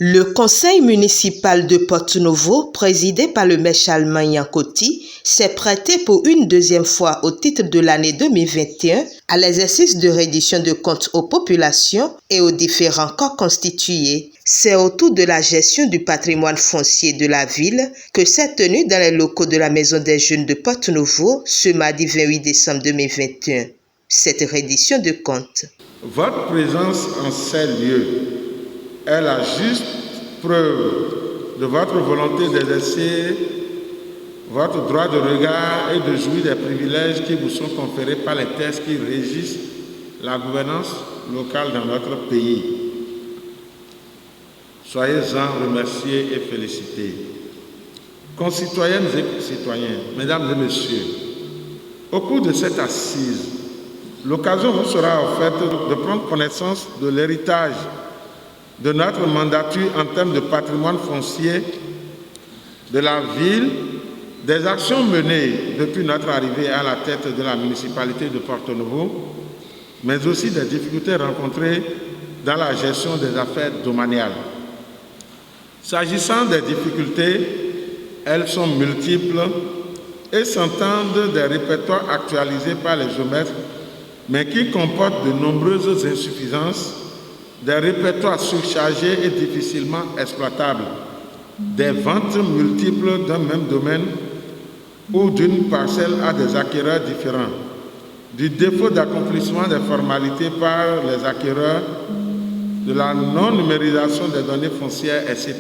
Le conseil municipal de Porto-Novo, présidé par le maire Charlemagne Yankoti, s'est prêté pour une deuxième fois au titre de l'année 2021 à l'exercice de reddition de comptes aux populations et aux différents corps constitués. C'est autour de la gestion du patrimoine foncier de la ville que s'est tenu dans les locaux de la Maison des Jeunes de Porto-Novo ce mardi 28 décembre 2021. Cette reddition de comptes. Votre présence en ces lieux est la juste preuve de votre volonté d'exercer votre droit de regard et de jouir des privilèges qui vous sont conférés par les textes qui régissent la gouvernance locale dans notre pays. Soyez-en remerciés et félicités. Concitoyennes et citoyens, mesdames et messieurs, au cours de cette assise, l'occasion vous sera offerte de prendre connaissance de l'héritage de notre mandature en termes de patrimoine foncier de la ville, des actions menées depuis notre arrivée à la tête de la municipalité de Porto-Novo, mais aussi des difficultés rencontrées dans la gestion des affaires domaniales. S'agissant des difficultés, elles sont multiples et s'entendent des répertoires actualisés par les géomètres, mais qui comportent de nombreuses insuffisances, des répertoires surchargés et difficilement exploitables, des ventes multiples d'un même domaine ou d'une parcelle à des acquéreurs différents, du défaut d'accomplissement des formalités par les acquéreurs, de la non-numérisation des données foncières, etc.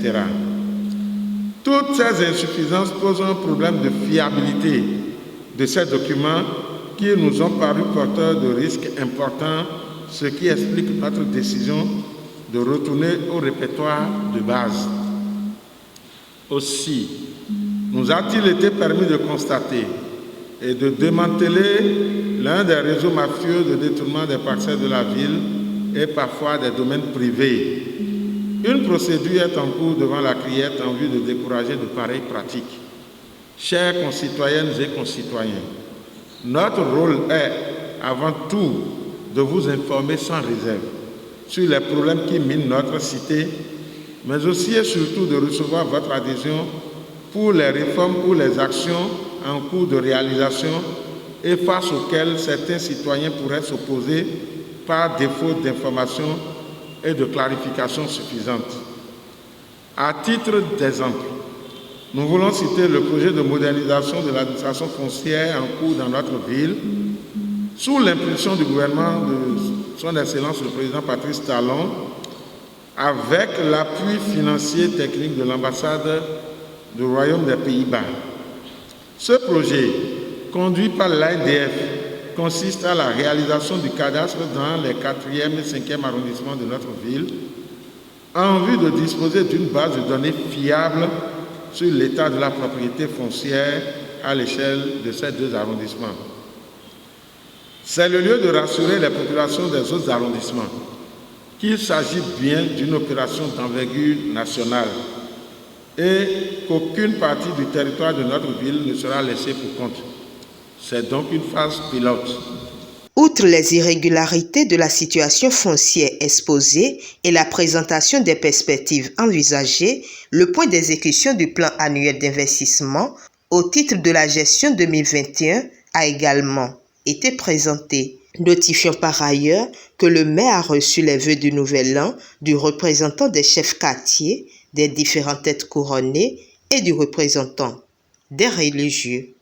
Toutes ces insuffisances posent un problème de fiabilité de ces documents qui nous ont paru porteurs de risques importants, ce qui explique notre décision de retourner au répertoire de base. Aussi, nous a-t-il été permis de constater et de démanteler l'un des réseaux mafieux de détournement des parcelles de la ville et parfois des domaines privés. Une procédure est en cours devant la criette en vue de décourager de pareilles pratiques. Chers concitoyennes et concitoyens, notre rôle est, avant tout, de vous informer sans réserve sur les problèmes qui minent notre cité, mais aussi et surtout de recevoir votre adhésion pour les réformes ou les actions en cours de réalisation et face auxquelles certains citoyens pourraient s'opposer par défaut d'informations et de clarifications suffisantes. À titre d'exemple, nous voulons citer le projet de modernisation de l'administration foncière en cours dans notre ville, sous l'impulsion du gouvernement de Son Excellence le Président Patrice Talon, avec l'appui financier et technique de l'ambassade du Royaume des Pays-Bas. Ce projet, conduit par l'ADF, consiste à la réalisation du cadastre dans les 4e et 5e arrondissements de notre ville, en vue de disposer d'une base de données fiable sur l'état de la propriété foncière à l'échelle de ces deux arrondissements. C'est le lieu de rassurer les populations des autres arrondissements qu'il s'agit bien d'une opération d'envergure nationale et qu'aucune partie du territoire de notre ville ne sera laissée pour compte. C'est donc une phase pilote. Outre les irrégularités de la situation foncière exposée et la présentation des perspectives envisagées, le point d'exécution du plan annuel d'investissement au titre de la gestion 2021 a également été présenté. Notifions par ailleurs que le maire a reçu les vœux du Nouvel An du représentant des chefs quartiers, des différentes têtes couronnées et du représentant des religieux.